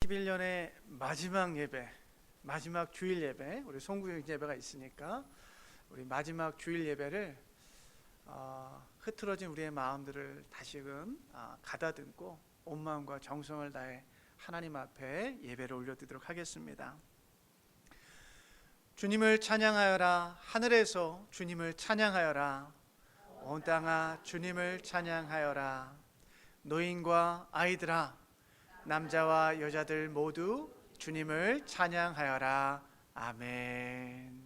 2021년의 마지막 예배, 마지막 주일 예배, 우리 송구역 예배가 있으니까 우리 마지막 주일 예배를 흐트러진 우리의 마음들을 다시금 가다듬고 온 마음과 정성을 다해 하나님 앞에 예배를 올려드리도록 하겠습니다. 주님을 찬양하여라. 하늘에서 주님을 찬양하여라. 온 땅아 주님을 찬양하여라. 노인과 아이들아, 남자와 여자들 모두 주님을 찬양하여라. 아멘.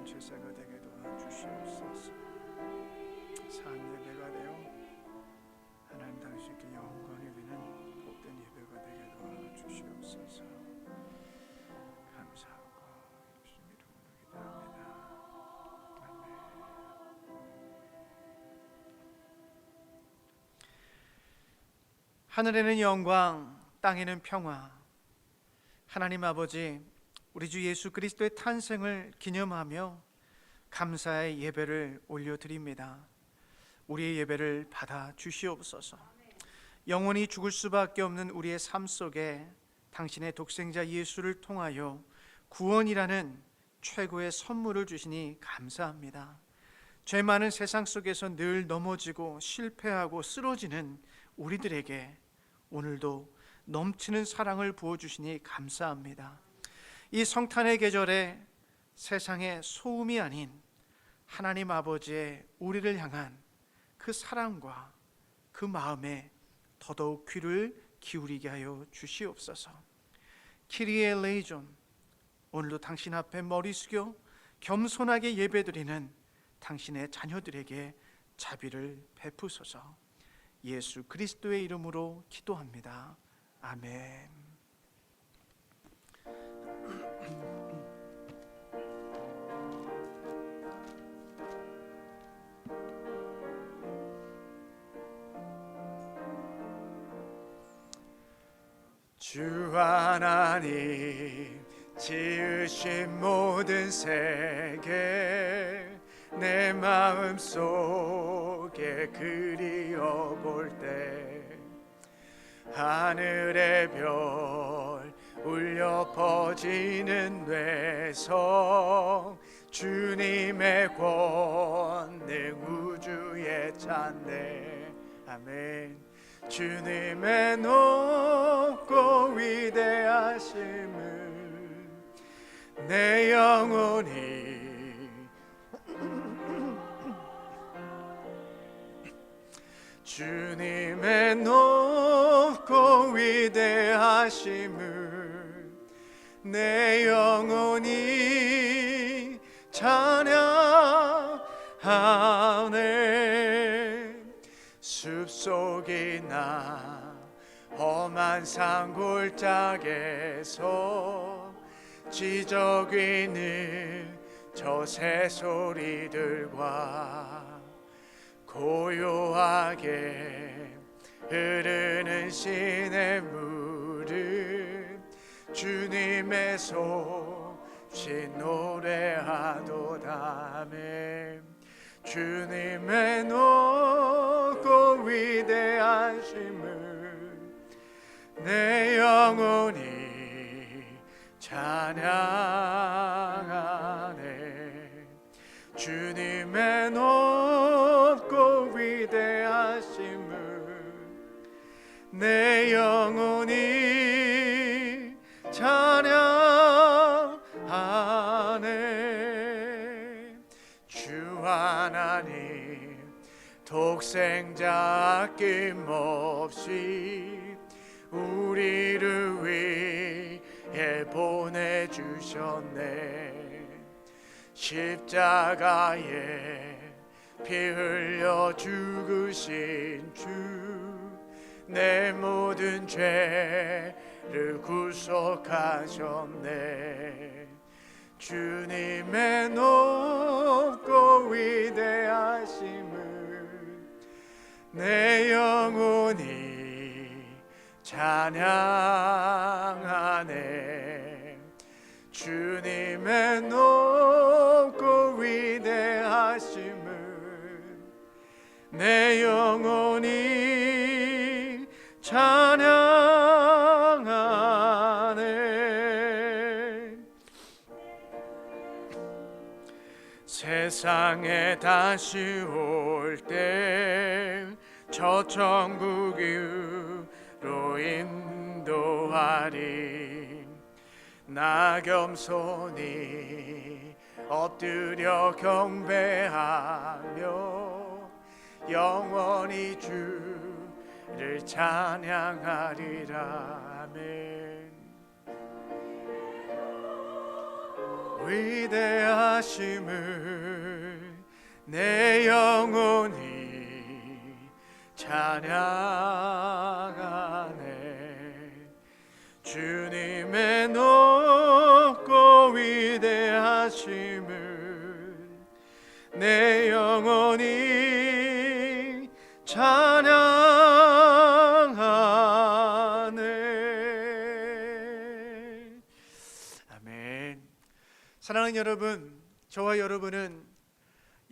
제사가 되게 도와주시옵소서. 산 예배가 되어 하나님 당신께 영광이 되는 복된 예배가 되게 도와주시옵소서. 감사하고 예수님 이름으로 기도합니다. 아멘. 하늘에는 영광, 땅에는 평화. 하나님 아버지, 우리 주 예수 그리스도의 탄생을 기념하며 감사의 예배를 올려드립니다. 우리의 예배를 받아 주시옵소서. 영원히 죽을 수밖에 없는 우리의 삶 속에 당신의 독생자 예수를 통하여 구원이라는 최고의 선물을 주시니 감사합니다. 죄 많은 세상 속에서 늘 넘어지고 실패하고 쓰러지는 우리들에게 오늘도 넘치는 사랑을 부어주시니 감사합니다. 이 성탄의 계절에 세상의 소음이 아닌 하나님 아버지의 우리를 향한 그 사랑과 그 마음에 더더욱 귀를 기울이게 하여 주시옵소서. 키리에 레이존, 오늘도 당신 앞에 머리 숙여 겸손하게 예배드리는 당신의 자녀들에게 자비를 베푸소서. 예수 그리스도의 이름으로 기도합니다. 아멘. 주 하나님 지으신 모든 세계 내 마음 속에 그리워볼 때 하늘의 별 울려 퍼지는 뇌성 주님의 권능 우주에 찬네. 아멘. 주님의 높고 위대하심을 내 영혼이 주님의 높고 위대하심을 내 영혼이 찬양하네. 숲속이나 험한 산골짜기에서 지저귀는 저 새소리들과 고요하게 흐르는 시냇물을 주님의 솜씨 노래하도다. 아멘. 주님의 높고 위대하심을 내 영혼이 찬양하네. 주님의 높고 위대하심을 내 영혼이 찬양하네. 주 하나님 독생자 아낌없이 우리를 위해 보내주셨네. 십자가에 피 흘려 죽으신 주, 내 모든 죄를 구속하셨네. 주님의 높고 위대하심을 내 영혼이 찬양하네. 주님의 높고 위대하심을 내 영혼이 찬양하네. 세상에 다시 올 때 저 천국으로 인도하리. 나 겸손히 엎드려 경배하며 영원히 주를 찬양하리라. 아멘. 위대하심을 내 영혼이 찬양하네. 주님의 높고 위대하심을 내 영혼이 찬양하네. 아멘. 사랑하는 여러분, 저와 여러분은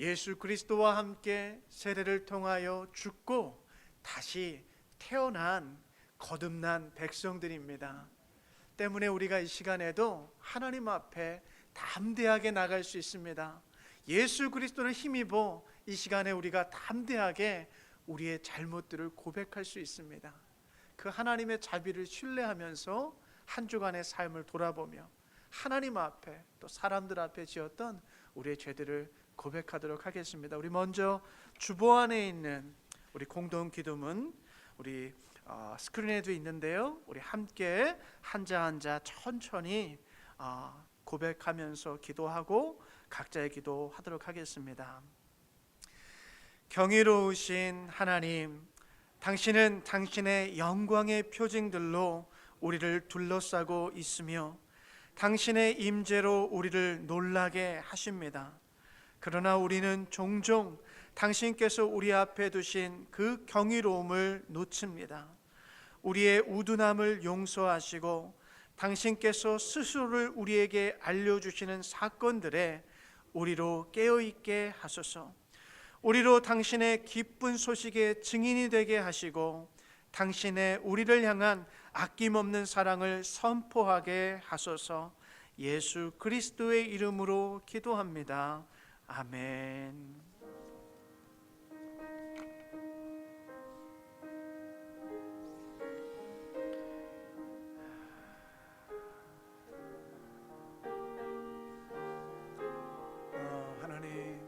예수 그리스도와 함께 세례를 통하여 죽고 다시 태어난 거듭난 백성들입니다. 때문에 우리가 이 시간에도 하나님 앞에 담대하게 나갈 수 있습니다. 예수 그리스도를 힘입어 이 시간에 우리가 담대하게 우리의 잘못들을 고백할 수 있습니다. 그 하나님의 자비를 신뢰하면서 한 주간의 삶을 돌아보며 하나님 앞에 또 사람들 앞에 지었던 우리의 죄들을 고백하도록 하겠습니다. 우리 먼저 주보 안에 있는 우리 공동 기도문 우리 스크린에도 있는데요. 우리 함께 한자 한자 천천히 고백하면서 기도하고 각자의 기도하도록 하겠습니다. 경이로우신 하나님, 당신은 당신의 영광의 표징들로 우리를 둘러싸고 있으며 당신의 임재로 우리를 놀라게 하십니다. 그러나 우리는 종종 당신께서 우리 앞에 두신 그 경이로움을 놓칩니다. 우리의 우둔함을 용서하시고 당신께서 스스로를 우리에게 알려주시는 사건들에 우리로 깨어있게 하소서. 우리로 당신의 기쁜 소식의 증인이 되게 하시고 당신의 우리를 향한 아낌없는 사랑을 선포하게 하소서. 예수 그리스도의 이름으로 기도합니다. 아멘. 하나님,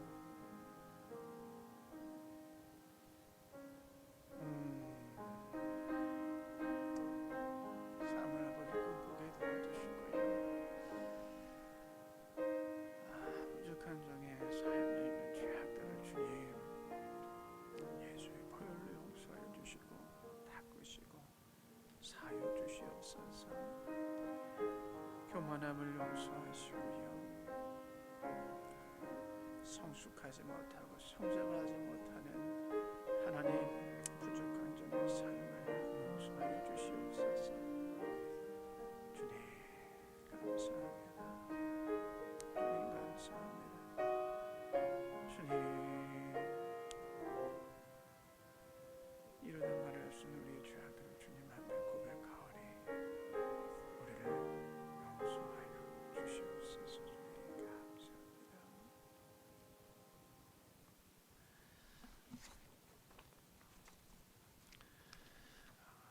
삶을 아버지 꿈꾸게 도와주시고요. 부족한 종의 삶에 있는 죄악들을 주님 예수의 보혈로 용서하여 주시고 닦으시고 사여 주시옵소서. 교만함을 용서하시고요, 성숙하지 못하고 성장을 하지 못하는 하나님 부족한 종의 삶을 용서하여 주시옵소서. 주님 감사합니다. 주님 감사합니다. 주님, 이루다 말할 수 없는 우리의 죄악들을 주님 앞에 고백하오니 우리를 용서하여 주시옵소서. 주님 감사합니다.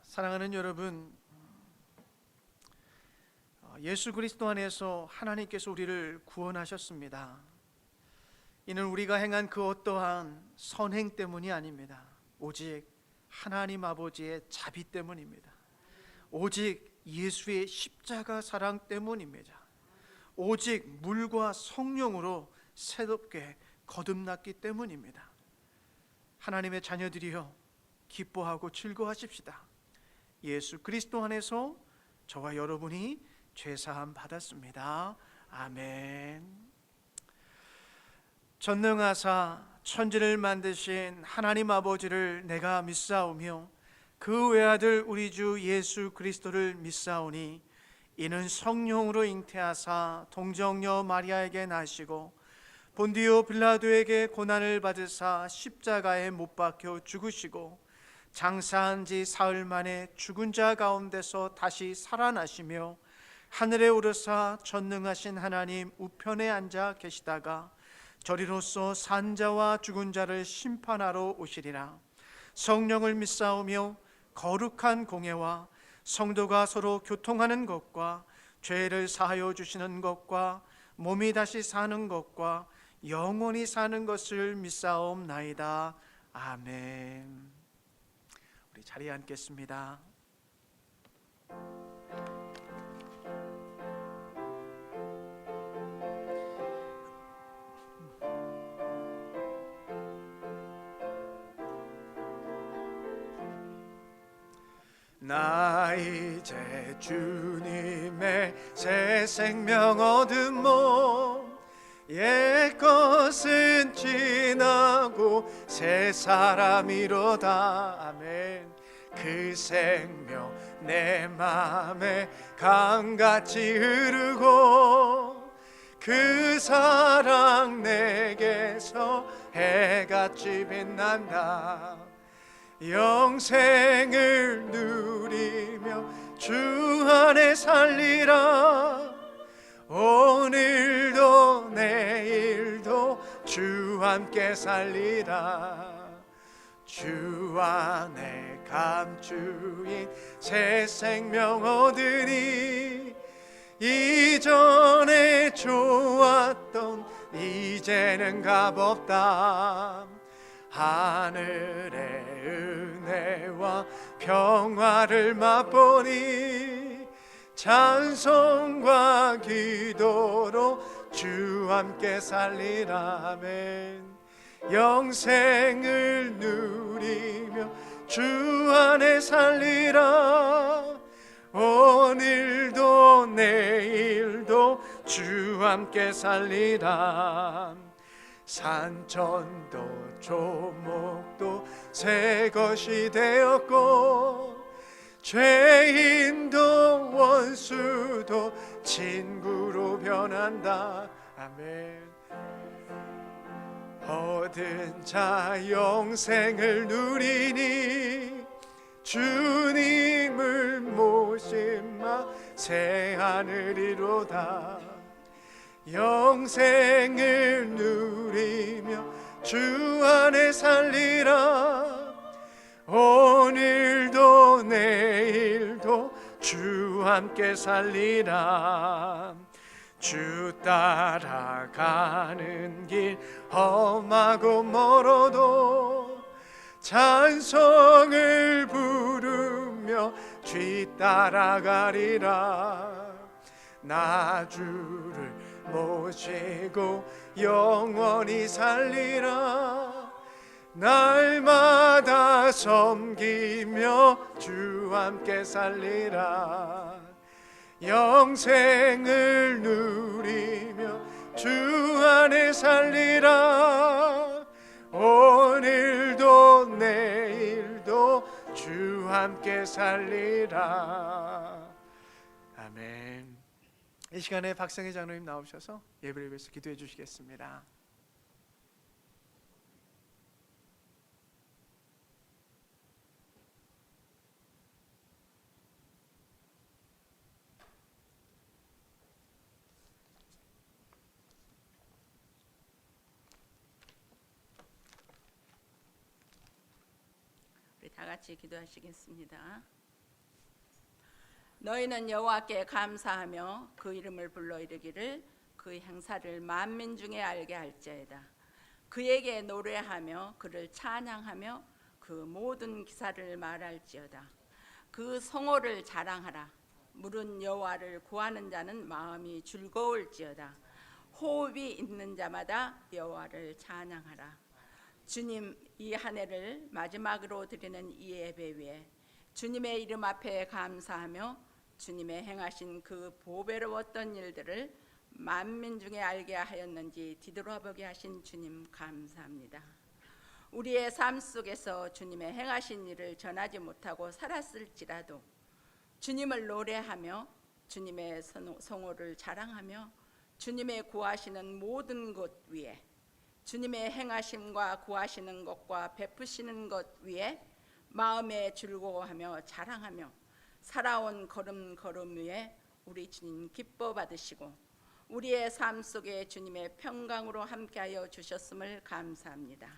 사랑하는 여러분, 예수 그리스도 안에서 하나님께서 우리를 구원하셨습니다. 이는 우리가 행한 그 어떠한 선행 때문이 아닙니다. 오직 하나님 아버지의 자비 때문입니다. 오직 예수의 십자가 사랑 때문입니다. 오직 물과 성령으로 새롭게 거듭났기 때문입니다. 하나님의 자녀들이여 기뻐하고 즐거워하십시다. 예수 그리스도 안에서 저와 여러분이 죄사함 받았습니다. 아멘. 전능하사 천지를 만드신 하나님 아버지를 내가 믿사오며 그 외아들 우리 주 예수 그리스도를 믿사오니 이는 성령으로 잉태하사 동정녀 마리아에게 나시고 본디오 빌라도에게 고난을 받으사 십자가에 못 박혀 죽으시고 장사한 지 사흘 만에 죽은 자 가운데서 다시 살아나시며 하늘에 오르사 전능하신 하나님 우편에 앉아 계시다가 저리로서 산 자와 죽은 자를 심판하러 오시리라. 성령을 믿사오며 거룩한 공예와 성도가 서로 교통하는 것과 죄를 사하여 주시는 것과 몸이 다시 사는 것과 영원히 사는 것을 믿사옵나이다. 아멘. 우리 자리에 앉겠습니다. 나 이제 주님의 새 생명 얻음모 옛것은 지나고 새 사람이로다. 아멘. 그 생명 내 맘에 강같이 흐르고 그 사랑 내게서 해같이 빛난다. 영생을 누리며 주 안에 살리라. 오늘도 내일도 주 함께 살리라. 주 안에 감추인 새 생명 얻으니 이전에 좋았던 이제는 값없다. 하늘의 은혜와 평화를 맛보니 찬송과 기도로 주 함께 살리라. 아멘. 영생을 누리며 주 안에 살리라. 오늘도 내일도 주 함께 살리라. 산천도 조목도 새 것이 되었고 죄인도 원수도 친구로 변한다. 아멘. 얻은 자 영생을 누리니 주님을 모심마 새 하늘이로다. 영생을 누리며 주 안에 살리라. 오늘도 내일도 주 함께 살리라. 주 따라가는 길 험하고 멀어도 찬송을 부르며 뒤따라가리라. 나 주를 모시고 영원히 살리라. 날마다 섬기며 주 함께 살리라. 영생을 누리며 주 안에 살리라. 오늘도 내일도 주 함께 살리라. 아멘. 이 시간에 박성희 장로님 나오셔서 예배를 위해서 기도해 주시겠습니다. 다 같이 기도하시겠습니다. 너희는 여호와께 감사하며 그 이름을 불러 이르기를 그 행사를 만민 중에 알게 할지어다. 그에게 노래하며 그를 찬양하며 그 모든 기사를 말할지어다. 그 성호를 자랑하라. 물은 여호와를 구하는 자는 마음이 즐거울지어다. 호흡이 있는 자마다 여호와를 찬양하라. 주님, 이 한 해를 마지막으로 드리는 이 예배 위에 주님의 이름 앞에 감사하며 주님의 행하신 그 보배로웠던 일들을 만민 중에 알게 하였는지 뒤돌아보게 하신 주님 감사합니다. 우리의 삶 속에서 주님의 행하신 일을 전하지 못하고 살았을지라도 주님을 노래하며 주님의 성호를 자랑하며 주님의 구하시는 모든 것 위에 주님의 행하심과 구하시는 것과 베푸시는 것 위에 마음에 즐거워하며 자랑하며 살아온 걸음걸음 위에 우리 주님 기뻐 받으시고 우리의 삶 속에 주님의 평강으로 함께하여 주셨음을 감사합니다.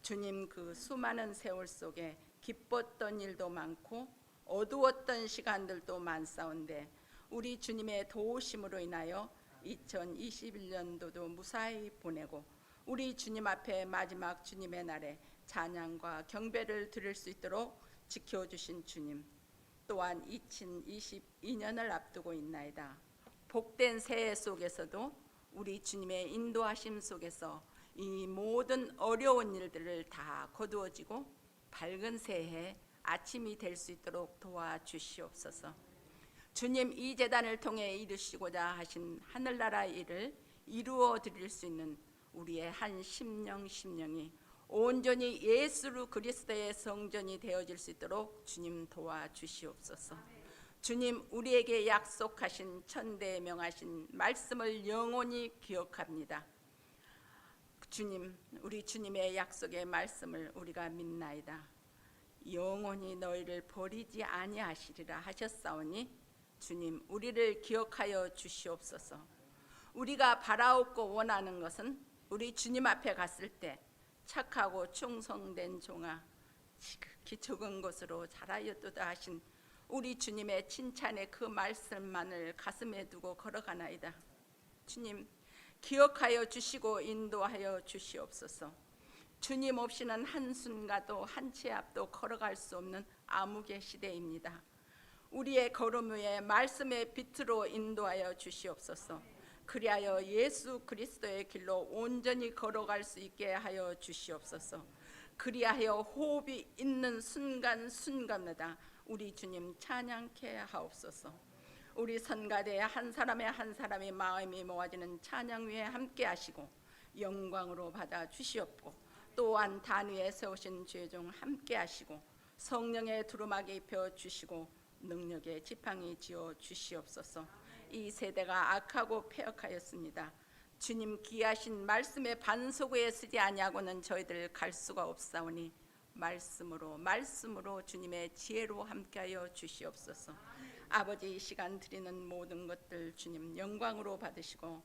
주님, 그 수많은 세월 속에 기뻤던 일도 많고 어두웠던 시간들도 많사온데 우리 주님의 도우심으로 인하여 2021년도도 무사히 보내고 우리 주님 앞에 마지막 주님의 날에 찬양과 경배를 드릴 수 있도록 지켜주신 주님, 또한 2022년을 앞두고 있나이다. 복된 새해 속에서도 우리 주님의 인도하심 속에서 이 모든 어려운 일들을 다 거두어지고 밝은 새해 아침이 될 수 있도록 도와주시옵소서. 주님, 이 재단을 통해 이루시고자 하신 하늘나라 일을 이루어 드릴 수 있는 우리의 한 심령이 온전히 예수 그리스도의 성전이 되어질 수 있도록 주님 도와주시옵소서. 주님, 우리에게 약속하신 천대에 명하신 말씀을 영원히 기억합니다. 주님, 우리 주님의 약속의 말씀을 우리가 믿나이다. 영원히 너희를 버리지 아니하시리라 하셨사오니 주님, 우리를 기억하여 주시옵소서. 우리가 바라옵고 원하는 것은 우리 주님 앞에 갔을 때 착하고 충성된 종아 지극히 적은 것으로 잘하였도다 하신 우리 주님의 칭찬의 그 말씀만을 가슴에 두고 걸어가나이다. 주님, 기억하여 주시고 인도하여 주시옵소서. 주님 없이는 한순간도 한 치 앞도 걸어갈 수 없는 암흑의 시대입니다. 우리의 걸음 위에 말씀의 빛으로 인도하여 주시옵소서. 그리하여 예수 그리스도의 길로 온전히 걸어갈 수 있게 하여 주시옵소서. 그리하여 호흡이 있는 순간순간마다 우리 주님 찬양케 하옵소서. 우리 선가대 한 사람이 마음이 모아지는 찬양 위에 함께 하시고 영광으로 받아 주시옵고 또한 단위에 세우신 죄종 함께 하시고 성령의 두루마기 입혀 주시고 능력의 지팡이 지어 주시옵소서. 이 세대가 악하고 패역하였습니다. 주님, 귀하신 말씀의 반석에 쓰지 아니하고는 저희들 갈 수가 없사오니 말씀으로 주님의 지혜로 함께하여 주시옵소서. 아버지, 이 시간 드리는 모든 것들 주님 영광으로 받으시고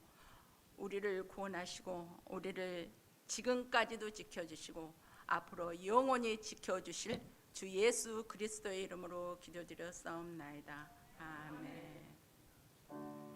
우리를 구원하시고 우리를 지금까지도 지켜주시고 앞으로 영원히 지켜주실 주 예수 그리스도의 이름으로 기도드렸사옵나이다. 아멘. 주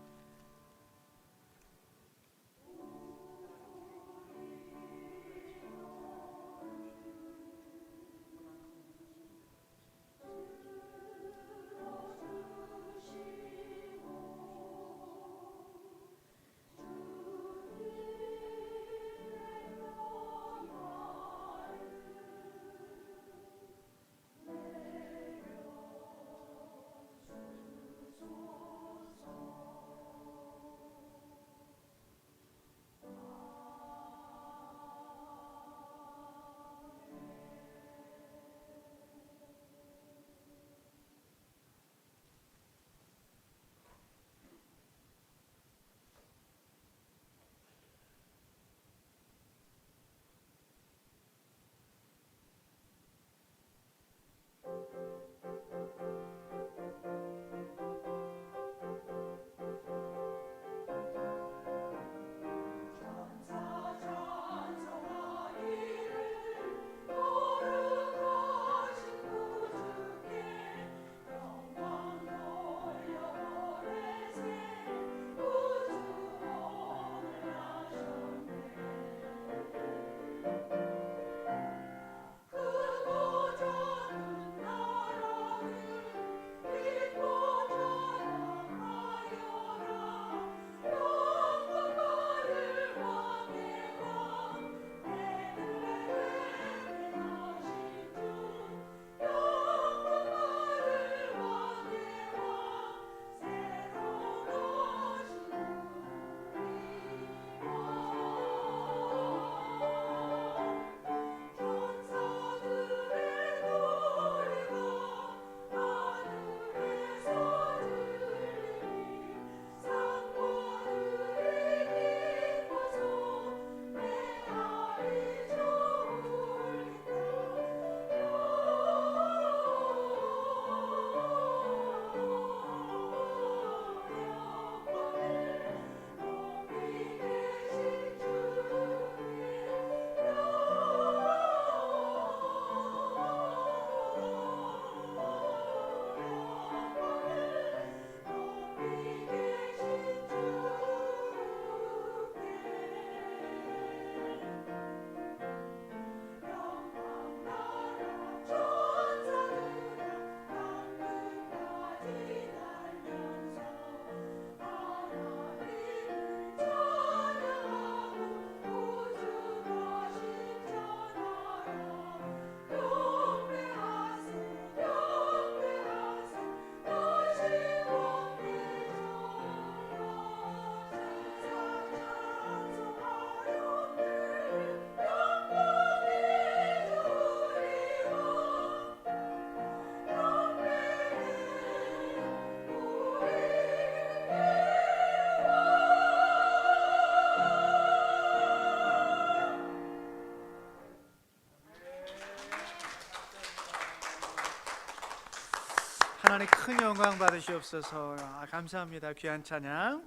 하나님 큰 영광 받으시옵소서. 감사합니다. 귀한 찬양.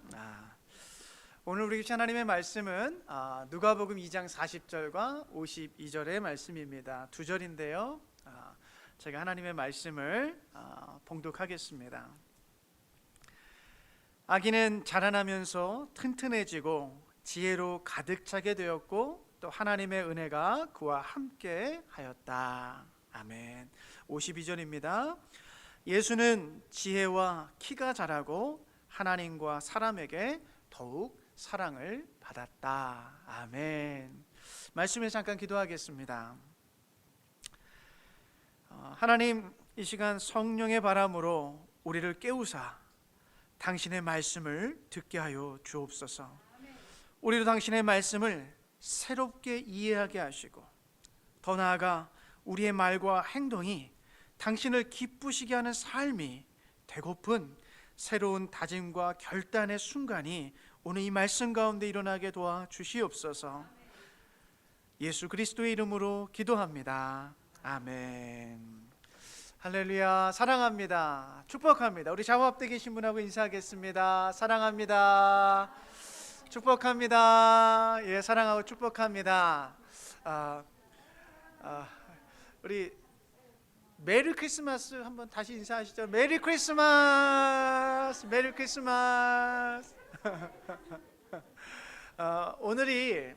오늘 우리 주신 하나님의 말씀은 누가복음 2장 40절과 52절의 말씀입니다. 두 절인데요. 제가 하나님의 말씀을 봉독하겠습니다. 아기는 자라나면서 튼튼해지고 지혜로 가득 차게 되었고 또 하나님의 은혜가 그와 함께 하였다. 아멘. 52절입니다. 예수는 지혜와 키가 자라고 하나님과 사람에게 더욱 사랑을 받았다. 아멘. 말씀에 잠깐 기도하겠습니다. 하나님, 이 시간 성령의 바람으로 우리를 깨우사 당신의 말씀을 듣게 하여 주옵소서. 우리도 당신의 말씀을 새롭게 이해하게 하시고 더 나아가 우리의 말과 행동이 당신을 기쁘시게 하는 삶이 되고픈 새로운 다짐과 결단의 순간이 오늘 이 말씀 가운데 일어나게 도와주시옵소서. 예수 그리스도의 이름으로 기도합니다. 아멘. 할렐루야. 사랑합니다. 축복합니다. 우리 좌우 앞에 계신 분하고 인사하겠습니다. 사랑합니다. 축복합니다. 예, 사랑하고 축복합니다. 우리 메리 크리스마스 한번 다시 인사하시죠. 메리 크리스마스. 메리 크리스마스. 오늘이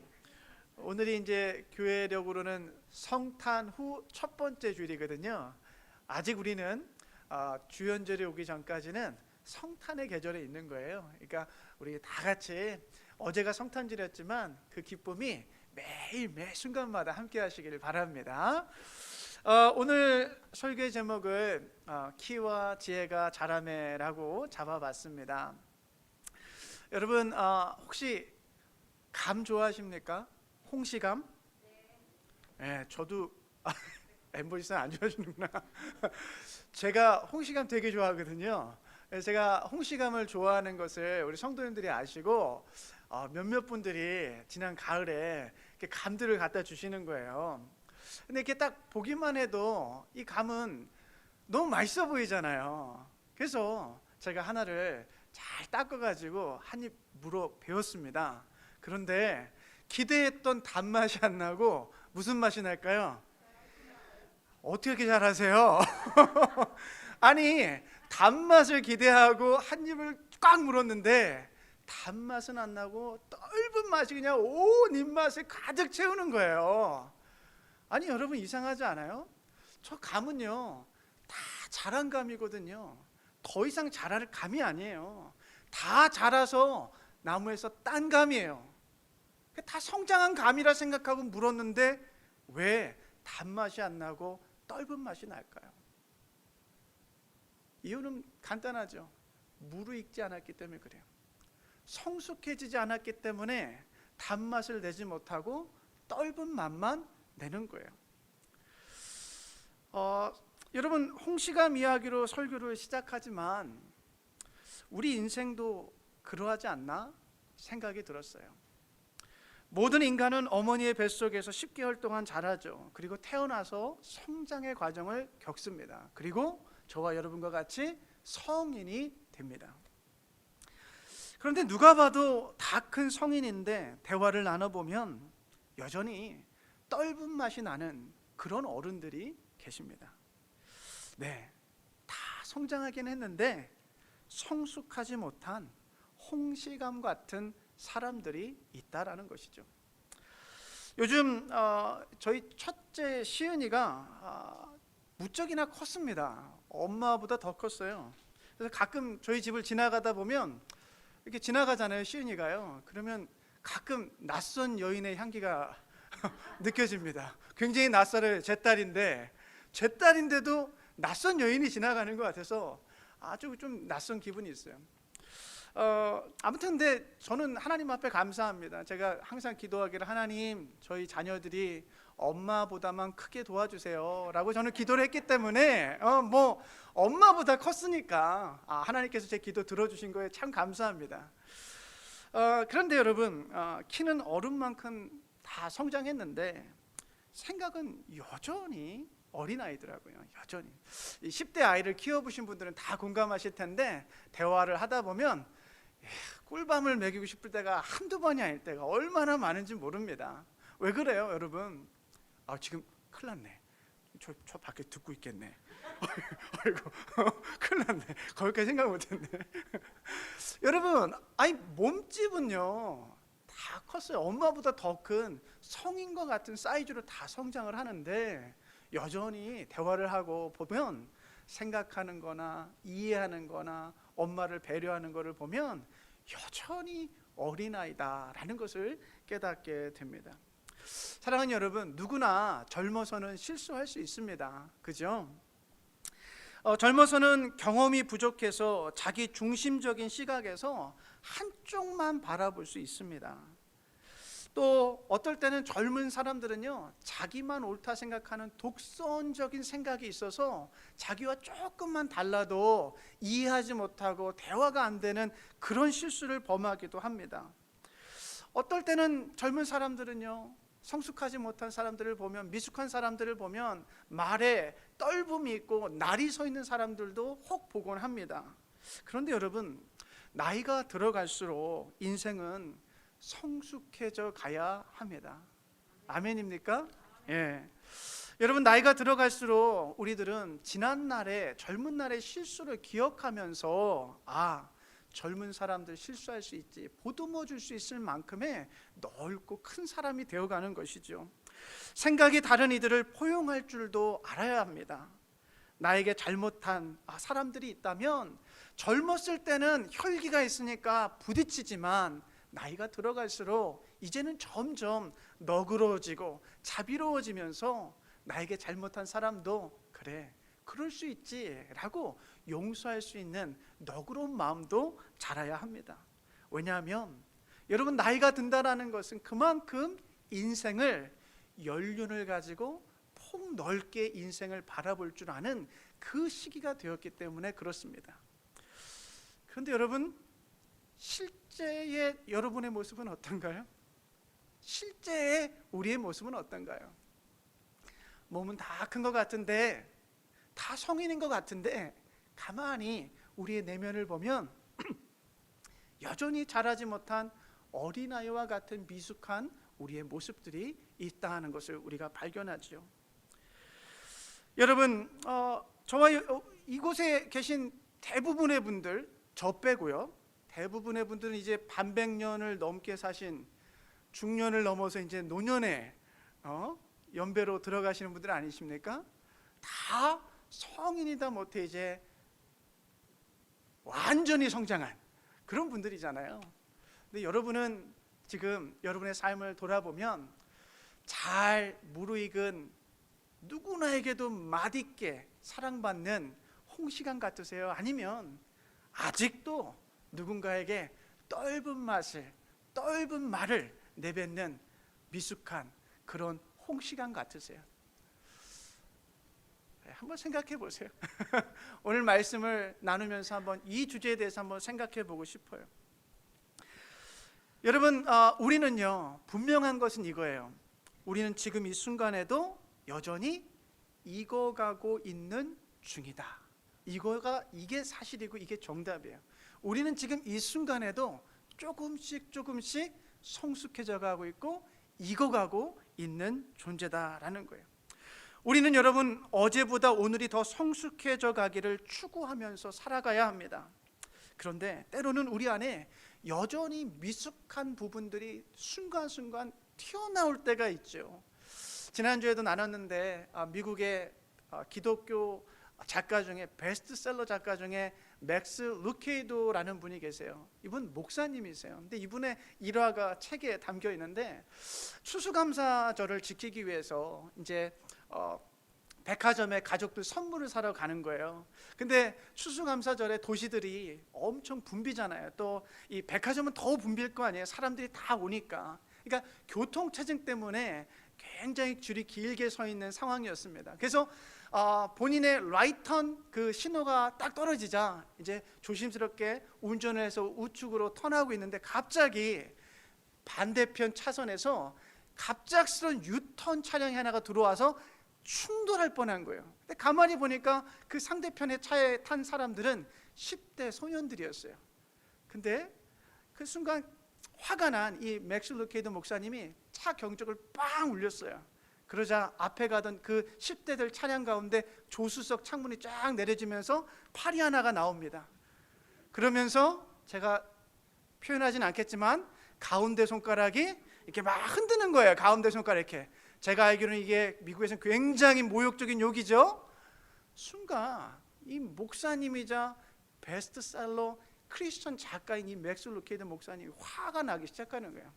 이제 교회력으로는 성탄 후 첫 번째 주일이거든요. 아직 우리는 주연절이 오기 전까지는 성탄의 계절에 있는 거예요. 그러니까 우리 다 같이 어제가 성탄절이었지만 그 기쁨이 매일 매 순간마다 함께 하시길 바랍니다. 오늘 설교의 제목을 키와 지혜가 자라매라고 잡아봤습니다. 여러분 혹시 감 좋아하십니까? 홍시감? 네, 저도 엠버지선 안 좋아하시는구나. 제가 홍시감 되게 좋아하거든요. 제가 홍시감을 좋아하는 것을 우리 성도님들이 아시고 몇몇 분들이 지난 가을에 이렇게 감들을 갖다 주시는 거예요. 근데 이렇게 딱 보기만 해도 이 감은 너무 맛있어 보이잖아요. 그래서 제가 하나를 잘 닦아가지고 한 입 물어 배웠습니다. 그런데 기대했던 단맛이 안 나고 무슨 맛이 날까요? 어떻게 이렇게 잘하세요? 아니, 단맛을 기대하고 한 입을 꽉 물었는데 단맛은 안 나고 떫은 맛이 그냥 온 입맛을 가득 채우는 거예요. 아니, 여러분 이상하지 않아요? 저 감은요 다 자란 감이거든요. 더 이상 자랄 감이 아니에요. 다 자라서 나무에서 딴 감이에요. 다 성장한 감이라 생각하고 물었는데 왜 단맛이 안 나고 떫은 맛이 날까요? 이유는 간단하죠. 무르익지 않았기 때문에 그래요. 성숙해지지 않았기 때문에 단맛을 내지 못하고 떫은 맛만 내는 거예요. 여러분 홍시감 이야기로 설교를 시작하지만 우리 인생도 그러하지 않나 생각이 들었어요. 모든 인간은 어머니의 뱃속에서 10개월 동안 자라죠. 그리고 태어나서 성장의 과정을 겪습니다. 그리고 저와 여러분과 같이 성인이 됩니다. 그런데 누가 봐도 다 큰 성인인데 대화를 나눠보면 여전히 떫은 맛이 나는 그런 어른들이 계십니다. 네, 다 성장하긴 했는데 성숙하지 못한 홍시감 같은 사람들이 있다라는 것이죠. 요즘 저희 첫째 시은이가 무척이나 컸습니다. 엄마보다 더 컸어요. 그래서 가끔 저희 집을 지나가다 보면 이렇게 지나가잖아요, 시은이가요. 그러면 가끔 낯선 여인의 향기가 느껴집니다. 굉장히 낯설어요. 제 딸인데도 낯선 여인이 지나가는 것 같아서 아주 좀 낯선 기분이 있어요. 아무튼 근데 저는 하나님 앞에 감사합니다. 제가 항상 기도하기를 하나님 저희 자녀들이 엄마보다만 크게 도와주세요 라고 저는 기도를 했기 때문에 뭐 엄마보다 컸으니까 하나님께서 제 기도 들어주신 거에 참 감사합니다. 그런데 여러분 키는 어른만큼 다 성장했는데 생각은 여전히 어린아이더라고요. 여전히 이 10대 아이를 키워보신 분들은 다 공감하실 텐데, 대화를 하다 보면 꿀밤을 먹이고 싶을 때가 한두 번이 아닐 때가 얼마나 많은지 모릅니다. 왜 그래요 여러분? 지금 큰일 났네, 저 밖에 듣고 있겠네, 아이고 큰일 났네, 거기까지 생각 못했네. 여러분, 몸집은요 다 컸어요. 엄마보다 더 큰 성인과 같은 사이즈로 다 성장을 하는데, 여전히 대화를 하고 보면 생각하는 거나 이해하는 거나 엄마를 배려하는 거를 보면 여전히 어린아이다라는 것을 깨닫게 됩니다. 사랑하는 여러분, 누구나 젊어서는 실수할 수 있습니다. 그죠? 젊어서는 경험이 부족해서 자기 중심적인 시각에서 한쪽만 바라볼 수 있습니다. 또 어떨 때는 젊은 사람들은요, 자기만 옳다 생각하는 독선적인 생각이 있어서 자기와 조금만 달라도 이해하지 못하고 대화가 안 되는 그런 실수를 범하기도 합니다. 어떨 때는 젊은 사람들은요, 성숙하지 못한 사람들을 보면, 미숙한 사람들을 보면 말에 떨붐이 있고 날이 서 있는 사람들도 혹 보곤 합니다. 그런데 여러분, 나이가 들어갈수록 인생은 성숙해져 가야 합니다. 아멘입니까? 예. 여러분, 나이가 들어갈수록 우리들은 지난 날의, 젊은 날의 실수를 기억하면서 젊은 사람들 실수할 수 있지, 보듬어 줄 수 있을 만큼의 넓고 큰 사람이 되어가는 것이죠. 생각이 다른 이들을 포용할 줄도 알아야 합니다. 나에게 잘못한 사람들이 있다면 젊었을 때는 혈기가 있으니까 부딪히지만, 나이가 들어갈수록 이제는 점점 너그러워지고 자비로워지면서 나에게 잘못한 사람도 그래, 그럴 수 있지 라고 용서할 수 있는 너그러운 마음도 자라야 합니다. 왜냐하면 여러분, 나이가 든다라는 것은 그만큼 인생을 연륜을 가지고 폭넓게 인생을 바라볼 줄 아는 그 시기가 되었기 때문에 그렇습니다. 그런데 여러분, 실제의 여러분의 모습은 어떤가요? 실제의 우리의 모습은 어떤가요? 몸은 다 큰 것 같은데, 다 성인인 것 같은데, 가만히 우리의 내면을 보면 여전히 자라지 못한 어린아이와 같은 미숙한 우리의 모습들이 있다는 것을 우리가 발견하죠. 여러분, 저와 이곳에 계신 대부분의 분들, 저 빼고요, 대부분의 분들은 이제 반백년을 넘게 사신, 중년을 넘어서 이제 노년에 연배로 들어가시는 분들 아니십니까? 다 성인이다 못해 이제 완전히 성장한 그런 분들이잖아요. 근데 여러분은 지금 여러분의 삶을 돌아보면 잘 무르익은, 누구나에게도 맛있게 사랑받는 홍시간 같으세요? 아니면 아직도 누군가에게 떫은 말을 내뱉는 미숙한 그런 홍시간 같으세요? 한번 생각해 보세요. 오늘 말씀을 나누면서 한번 이 주제에 대해서 한번 생각해 보고 싶어요. 여러분, 우리는요, 분명한 것은 이거예요. 우리는 지금 이 순간에도 여전히 익어가고 있는 중이다. 이게 사실이고 이게 정답이에요. 우리는 지금 이 순간에도 조금씩 성숙해져 가고 있고 익어가고 있는 존재다라는 거예요. 우리는 여러분, 어제보다 오늘이 더 성숙해져 가기를 추구하면서 살아가야 합니다. 그런데 때로는 우리 안에 여전히 미숙한 부분들이 순간순간 튀어나올 때가 있죠. 지난주에도 나눴는데, 미국의 기독교 작가 중에, 베스트셀러 작가 중에 맥스 루케이도라는 분이 계세요. 이분 목사님이세요. 근데 이분의 일화가 책에 담겨 있는데, 추수감사절을 지키기 위해서 이제 백화점에 가족들 선물을 사러 가는 거예요. 근데 추수감사절에 도시들이 엄청 붐비잖아요. 또 이 백화점은 더 붐빌 거 아니에요. 사람들이 다 오니까. 그러니까 교통체증 때문에 굉장히 줄이 길게 서 있는 상황이었습니다. 그래서 본인의 라이턴 그 신호가 딱 떨어지자 이제 조심스럽게 운전을 해서 우측으로 턴하고 있는데, 갑자기 반대편 차선에서 갑작스러운 유턴 차량이 하나가 들어와서 충돌할 뻔한 거예요. 근데 가만히 보니까 그 상대편의 차에 탄 사람들은 10대 소년들이었어요. 근데 그 순간 화가 난 이 맥스 루케이드 목사님이 차 경적을 빵 울렸어요. 그러자 앞에 가던 그 10대들 차량 가운데 조수석 창문이 쫙 내려지면서 팔이 하나가 나옵니다. 그러면서 제가 표현하진 않겠지만 가운데 손가락이 이렇게 막 흔드는 거예요. 가운데 손가락 이렇게. 제가 알기로는 이게 미국에서는 굉장히 모욕적인 욕이죠. 순간 이 목사님이자 베스트셀러 크리스천 작가인 이 맥스 루케이드 목사님이 화가 나기 시작하는 거예요.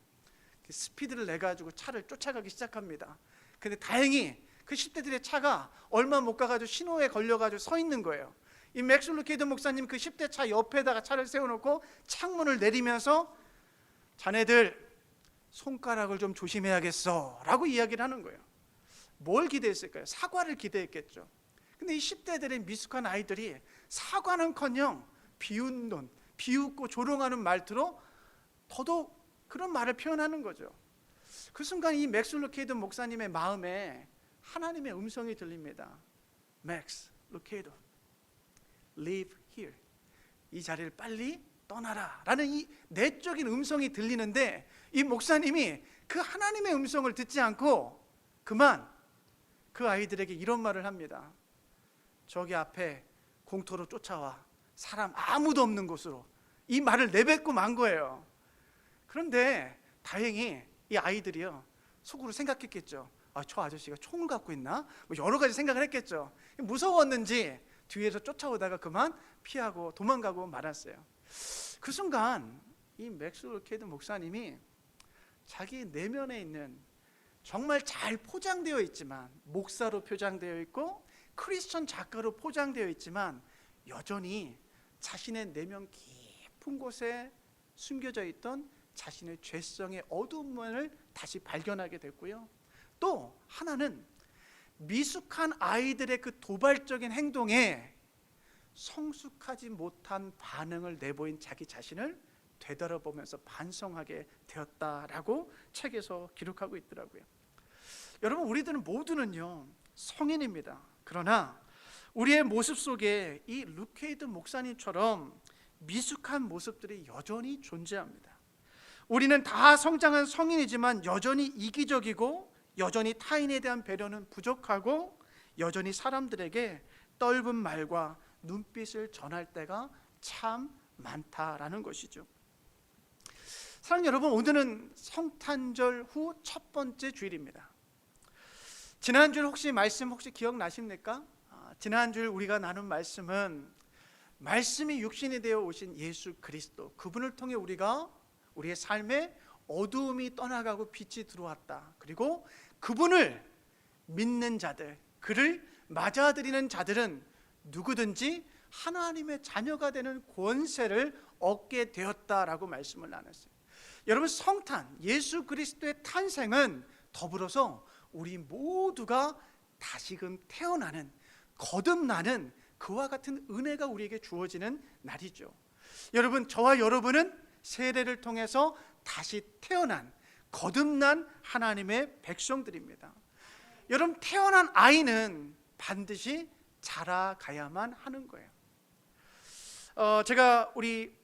스피드를 내가지고 차를 쫓아가기 시작합니다. 근데 다행히 그 10대들의 차가 얼마 못 가가지고 신호에 걸려가지고 서 있는 거예요. 이 맥스 루케이드 목사님 그 10대 차 옆에다가 차를 세워놓고 창문을 내리면서 자네들 손가락을 좀 조심해야겠어 라고 이야기를 하는 거예요. 뭘 기대했을까요? 사과를 기대했겠죠. 근데 이 10대들의 미숙한 아이들이 사과는커녕 비웃는, 비웃고 조롱하는 말투로 더더욱 그런 말을 표현하는 거죠. 그 순간 이 맥스 루케이드 목사님의 마음에 하나님의 음성이 들립니다. 맥스 루케이드, live here. 이 자리를 빨리 떠나라 라는 이 내적인 음성이 들리는데 이 목사님이 그 하나님의 음성을 듣지 않고 그만 그 아이들에게 이런 말을 합니다. 저기 앞에 공터로 쫓아와, 사람 아무도 없는 곳으로. 이 말을 내뱉고 만 거예요. 그런데 다행히 이 아이들이요 속으로 생각했겠죠. 저 아저씨가 총을 갖고 있나? 뭐 여러 가지 생각을 했겠죠. 무서웠는지 뒤에서 쫓아오다가 그만 피하고 도망가고 말았어요. 그 순간 이 맥스 루케이드 목사님이 자기 내면에 있는 정말 잘 포장되어 있지만, 목사로 포장되어 있고 크리스천 작가로 포장되어 있지만 여전히 자신의 내면 깊은 곳에 숨겨져 있던 자신의 죄성의 어두운 면을 다시 발견하게 됐고요. 또 하나는 미숙한 아이들의 그 도발적인 행동에 성숙하지 못한 반응을 내보인 자기 자신을 되돌아보면서 반성하게 되었다라고 책에서 기록하고 있더라고요. 여러분, 우리들은 모두는요 성인입니다. 그러나 우리의 모습 속에 이 루케이드 목사님처럼 미숙한 모습들이 여전히 존재합니다. 우리는 다 성장한 성인이지만 여전히 이기적이고, 여전히 타인에 대한 배려는 부족하고, 여전히 사람들에게 떫은 말과 눈빛을 전할 때가 참 많다라는 것이죠. 사랑하는 여러분, 오늘은 성탄절 후 첫 번째 주일입니다. 지난주일 혹시 기억나십니까? 지난주일 우리가 나눈 말씀은 말씀이 육신이 되어 오신 예수 그리스도, 그분을 통해 우리가 우리의 삶에 어두움이 떠나가고 빛이 들어왔다. 그리고 그분을 믿는 자들, 그를 맞아들이는 자들은 누구든지 하나님의 자녀가 되는 권세를 얻게 되었다라고 말씀을 나눴어요. 여러분, 성탄, 예수 그리스도의 탄생은 더불어서 우리 모두가 다시금 태어나는, 거듭나는 그와 같은 은혜가 우리에게 주어지는 날이죠. 여러분, 저와 여러분은 세례를 통해서 다시 태어난, 거듭난 하나님의 백성들입니다. 여러분, 태어난 아이는 반드시 자라가야만 하는 거예요. 제가 우리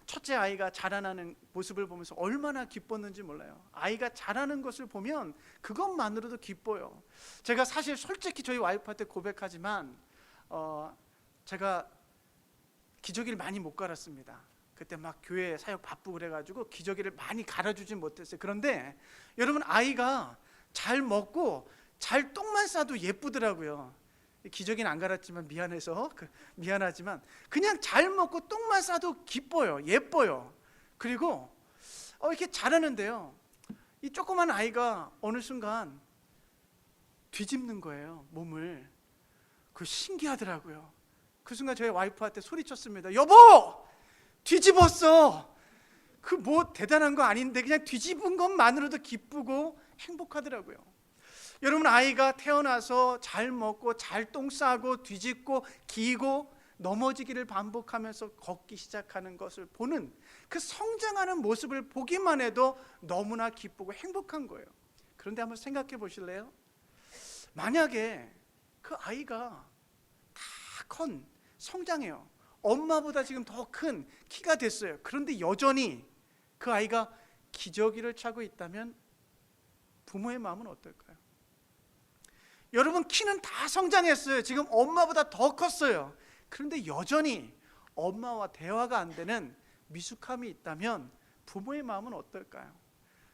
첫째 아이가 자라나는 모습을 보면서 얼마나 기뻤는지 몰라요. 아이가 자라는 것을 보면 그것만으로도 기뻐요. 제가 사실 솔직히 저희 와이프한테 고백하지만 제가 기저귀를 많이 못 갈았습니다. 그때 막 교회 사역 바쁘고 그래가지고 기저귀를 많이 갈아주진 못했어요. 그런데 여러분, 아이가 잘 먹고 잘 똥만 싸도 예쁘더라고요. 기저귀는 안 갈았지만 미안하지만 그냥 잘 먹고 똥만 싸도 기뻐요. 예뻐요. 그리고 이렇게 자라는데요, 이 조그만 아이가 어느 순간 뒤집는 거예요, 몸을. 그 신기하더라고요. 그 순간 저희 와이프한테 소리쳤습니다. 여보, 뒤집었어. 그 뭐 대단한 거 아닌데 그냥 뒤집은 것만으로도 기쁘고 행복하더라고요. 여러분, 아이가 태어나서 잘 먹고 잘 똥 싸고 뒤집고 기고 넘어지기를 반복하면서 걷기 시작하는 것을 보는 그 성장하는 모습을 보기만 해도 너무나 기쁘고 행복한 거예요. 그런데 한번 생각해 보실래요? 만약에 그 아이가 다 성장해요. 엄마보다 지금 더 큰 키가 됐어요. 그런데 여전히 그 아이가 기저귀를 차고 있다면 부모의 마음은 어떨까요? 여러분, 키는 다 성장했어요. 지금 엄마보다 더 컸어요. 그런데 여전히 엄마와 대화가 안 되는 미숙함이 있다면 부모의 마음은 어떨까요?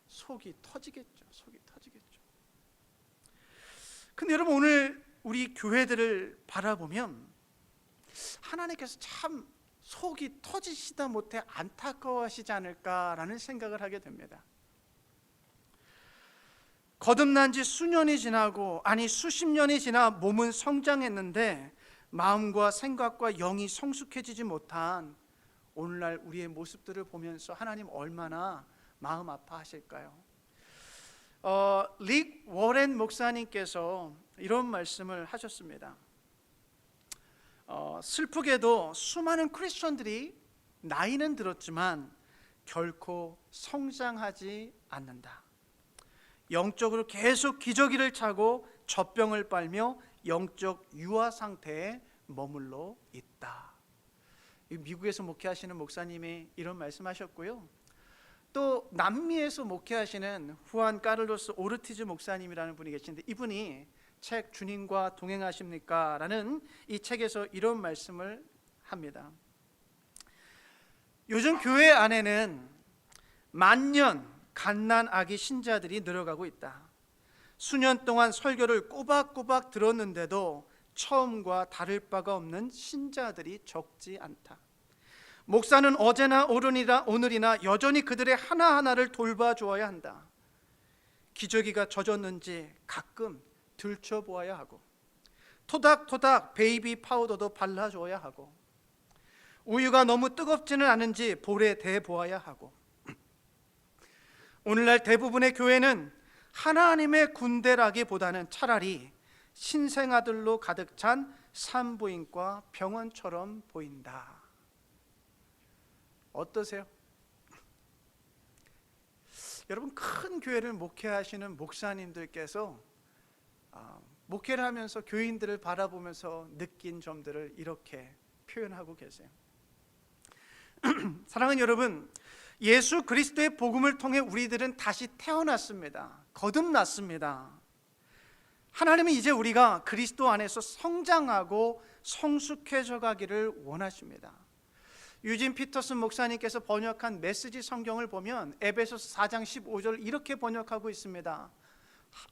속이 터지겠죠. 속이 터지겠죠. 근데 여러분, 오늘 우리 교회들을 바라보면 하나님께서 참 속이 터지시다 못해 안타까워하시지 않을까라는 생각을 하게 됩니다. 거듭난 지 수년이 지나고, 아니 수십 년이 지나 몸은 성장했는데 마음과 생각과 영이 성숙해지지 못한 오늘날 우리의 모습들을 보면서 하나님 얼마나 마음 아파하실까요? 릭 워렌 목사님께서 이런 말씀을 하셨습니다. 슬프게도 수많은 크리스천들이 나이는 들었지만 결코 성장하지 않는다. 영적으로 계속 기저귀를 차고 젖병을 빨며 영적 유아 상태에 머물러 있다. 미국에서 목회하시는 목사님이 이런 말씀하셨고요. 또 남미에서 목회하시는 후안 카를로스 오르티즈 목사님이라는 분이 계신데, 이분이 책 주님과 동행하십니까? 라는 이 책에서 이런 말씀을 합니다. 요즘 교회 안에는 만년 갓난 아기 신자들이 늘어가고 있다. 수년 동안 설교를 꼬박꼬박 들었는데도 처음과 다를 바가 없는 신자들이 적지 않다. 목사는 어제나 오늘이나 여전히 그들의 하나하나를 돌봐주어야 한다. 기저귀가 젖었는지 가끔 들춰보아야 하고, 토닥토닥 베이비 파우더도 발라줘야 하고, 우유가 너무 뜨겁지는 않은지 볼에 대보아야 하고. 오늘날 대부분의 교회는 하나님의 군대라기보다는 차라리 신생아들로 가득 찬 산부인과 병원처럼 보인다. 어떠세요? 여러분, 큰 교회를 목회하시는 목사님들께서 목회를 하면서 교인들을 바라보면서 느낀 점들을 이렇게 표현하고 계세요. 사랑하는 여러분, 예수 그리스도의 복음을 통해 우리들은 다시 태어났습니다. 거듭났습니다. 하나님은 이제 우리가 그리스도 안에서 성장하고 성숙해져 가기를 원하십니다. 유진 피터슨 목사님께서 번역한 메시지 성경을 보면 에베소서 4장 15절 이렇게 번역하고 있습니다.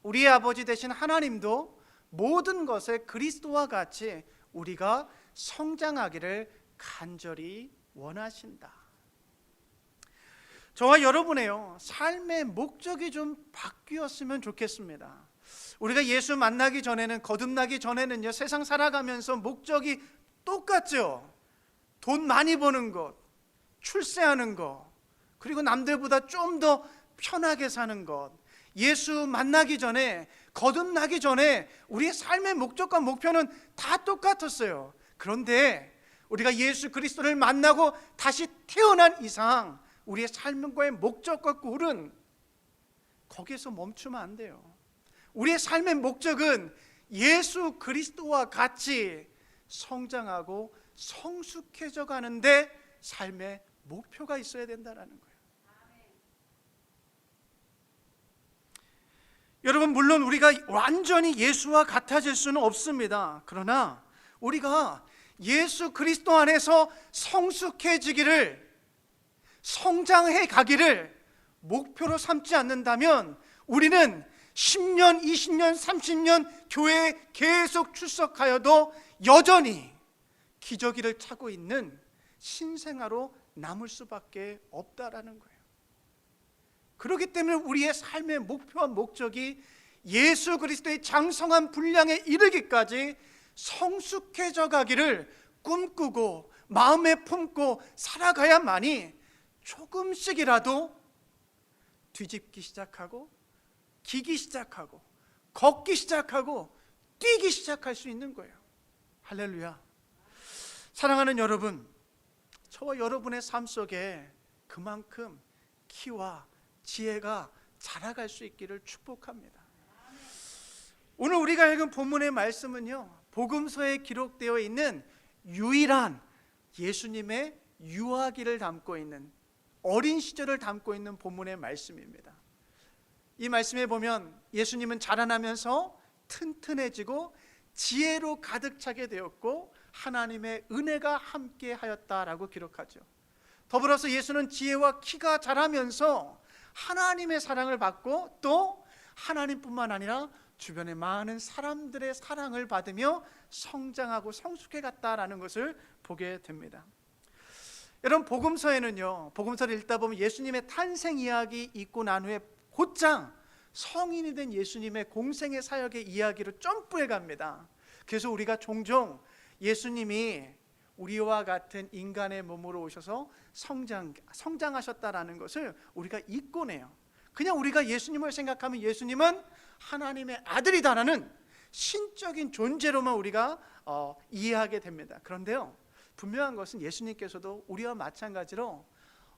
우리의 아버지 되신 하나님도 모든 것에 그리스도와 같이 우리가 성장하기를 간절히 원하신다. 저와 여러분의 삶의 목적이 좀 바뀌었으면 좋겠습니다. 우리가 예수 만나기 전에는, 거듭나기 전에는요, 세상 살아가면서 목적이 똑같죠. 돈 많이 버는 것, 출세하는 것, 그리고 남들보다 좀 더 편하게 사는 것. 예수 만나기 전에, 거듭나기 전에 우리의 삶의 목적과 목표는 다 똑같았어요. 그런데 우리가 예수 그리스도를 만나고 다시 태어난 이상 우리의 삶과의 목적과 꼴은 거기에서 멈추면 안 돼요. 우리의 삶의 목적은 예수 그리스도와 같이 성장하고 성숙해져 가는데 삶의 목표가 있어야 된다는 거예요. 여러분, 물론 우리가 완전히 예수와 같아질 수는 없습니다. 그러나 우리가 예수 그리스도 안에서 성숙해지기를, 성장해 가기를 목표로 삼지 않는다면 우리는 10년, 20년, 30년 교회에 계속 출석하여도 여전히 기저귀를 차고 있는 신생아로 남을 수밖에 없다라는 거예요. 그렇기 때문에 우리의 삶의 목표와 목적이 예수 그리스도의 장성한 분량에 이르기까지 성숙해져 가기를 꿈꾸고 마음에 품고 살아가야만이 조금씩이라도 뒤집기 시작하고, 기기 시작하고, 걷기 시작하고, 뛰기 시작할 수 있는 거예요. 할렐루야. 사랑하는 여러분, 저와 여러분의 삶 속에 그만큼 키와 지혜가 자라갈 수 있기를 축복합니다. 오늘 우리가 읽은 본문의 말씀은요, 복음서에 기록되어 있는 유일한 예수님의 유아기를 담고 있는, 어린 시절을 담고 있는 본문의 말씀입니다. 이 말씀에 보면 예수님은 자라나면서 튼튼해지고 지혜로 가득 차게 되었고 하나님의 은혜가 함께 하였다라고 기록하죠. 더불어서 예수는 지혜와 키가 자라면서 하나님의 사랑을 받고 또 하나님뿐만 아니라 주변의 많은 사람들의 사랑을 받으며 성장하고 성숙해 갔다라는 것을 보게 됩니다. 여러분, 복음서에는요, 복음서를 읽다 보면 예수님의 탄생 이야기 있고 난 후에 곧장 성인이 된 예수님의 공생의 사역의 이야기로 점프해 갑니다. 그래서 우리가 종종 예수님이 우리와 같은 인간의 몸으로 오셔서 성장하셨다라는 것을 우리가 잊곤 해요. 그냥 우리가 예수님을 생각하면 예수님은 하나님의 아들이다라는 신적인 존재로만 우리가 이해하게 됩니다. 그런데요, 분명한 것은 예수님께서도 우리와 마찬가지로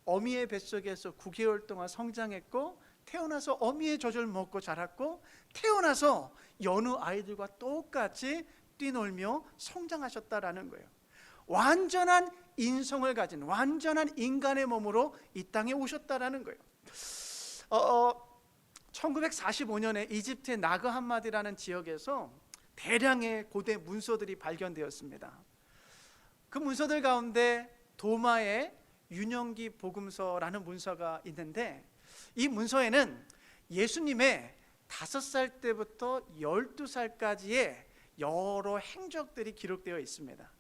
어미의 뱃속에서 9개월 동안 성장했고 태어나서 어미의 젖을 먹고 자랐고 태어나서 여느 아이들과 똑같이 뛰놀며 성장하셨다라는 거예요. 완전한 인성을 가진 완전한 인간의 몸으로 이 땅에 오셨다라는 거예요. 1945년에 이집트의 나그 함마디라는 지역에서 대량의 고대 문서들이 발견되었습니다. 그 문서들 가운데 도마의 윤영기 복음서라는 문서가 있는데, 이 문서에는 예수님의 5살 때부터 12살까지의 여러 행적들이 기록되어 있습니다.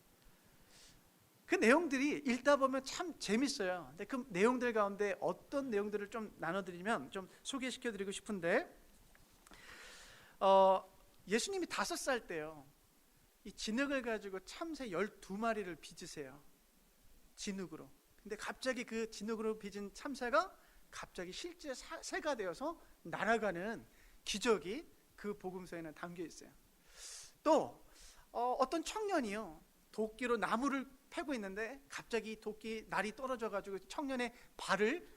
그 내용들이 읽다 보면 참 재밌어요. 근데 그 내용들 가운데 어떤 내용들을 좀 나눠드리면 좀 소개시켜드리고 싶은데, 예수님이 5살 때요, 이 진흙을 가지고 참새 12마리를 빚으세요. 진흙으로. 근데 갑자기 그 진흙으로 빚은 참새가 갑자기 실제 새가 되어서 날아가는 기적이 그 복음서에는 담겨 있어요. 또 어떤 청년이요, 도끼로 나무를 패고 있는데 갑자기 도끼 날이 떨어져 가지고 청년의 발을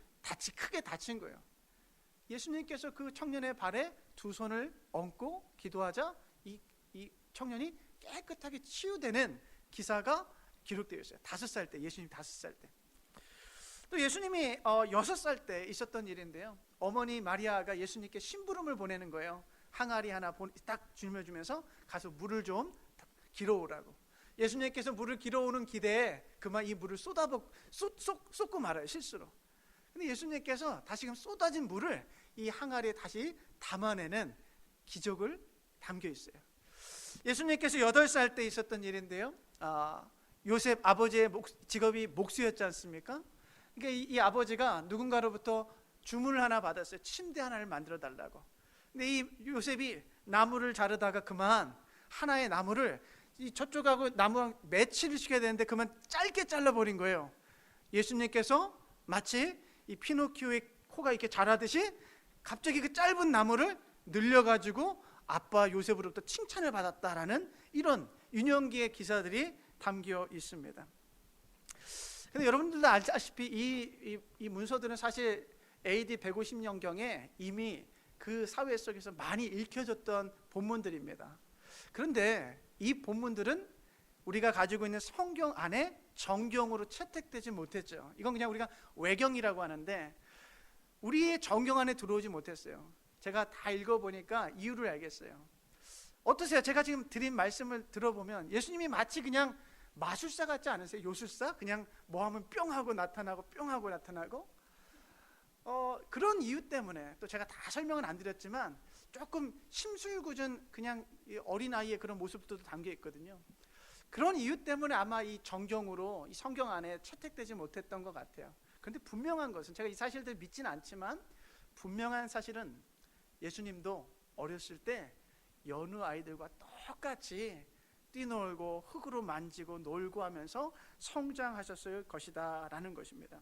크게 다친 거예요. 예수님께서 그 청년의 발에 두 손을 얹고 기도하자 이 청년이 깨끗하게 치유되는 기사가 기록되어 있어요. 5살 때, 예수님 5살 때. 또 예수님이 6살 때 있었던 일인데요, 어머니 마리아가 예수님께 심부름을 보내는 거예요. 항아리 하나 딱 짊어지면서 가서 물을 좀 길어오라고. 예수님께서 물을 길어오는 기대에 그만 이 물을 쏟고 말아요, 실수로. 근데 예수님께서 다시금 쏟아진 물을 이 항아리에 다시 담아내는 기적을 담겨 있어요. 예수님께서 8살 때 있었던 일인데요, 요셉 아버지의 직업이 목수였지 않습니까? 그러니까 이 아버지가 누군가로부터 주문을 하나 받았어요. 침대 하나를 만들어 달라고. 근데 이 요셉이 나무를 자르다가 그만 하나의 나무를 저쪽하고 나무랑 매치를 시켜야 되는데 그만 짧게 잘라버린 거예요. 예수님께서 마치 이 피노키오의 코가 이렇게 자라듯이 갑자기 그 짧은 나무를 늘려가지고 아빠 요셉으로부터 칭찬을 받았다라는 이런 윤영기의 기사들이 담겨 있습니다. 근데 여러분들도 알다시피 이 문서들은 사실 AD 150년경에 이미 그 사회 속에서 많이 읽혀졌던 본문들입니다. 그런데 이 본문들은 우리가 가지고 있는 성경 안에 정경으로 채택되지 못했죠. 이건 그냥 우리가 외경이라고 하는데 우리의 정경 안에 들어오지 못했어요. 제가 다 읽어보니까 이유를 알겠어요. 어떠세요? 제가 지금 드린 말씀을 들어보면 예수님이 마치 그냥 마술사 같지 않으세요? 요술사? 그냥 뭐 하면 뿅 하고 나타나고 뿅 하고 나타나고, 그런 이유 때문에 또 제가 다 설명은 안 드렸지만 조금 심술궂은 그냥 어린아이의 그런 모습도 담겨 있거든요. 그런 이유 때문에 아마 이 정경으로 이 성경 안에 채택되지 못했던 것 같아요. 그런데 분명한 것은, 제가 이 사실들 믿지는 않지만 분명한 사실은 예수님도 어렸을 때 여느 아이들과 똑같이 뛰놀고 흙으로 만지고 놀고 하면서 성장하셨을 것이다 라는 것입니다.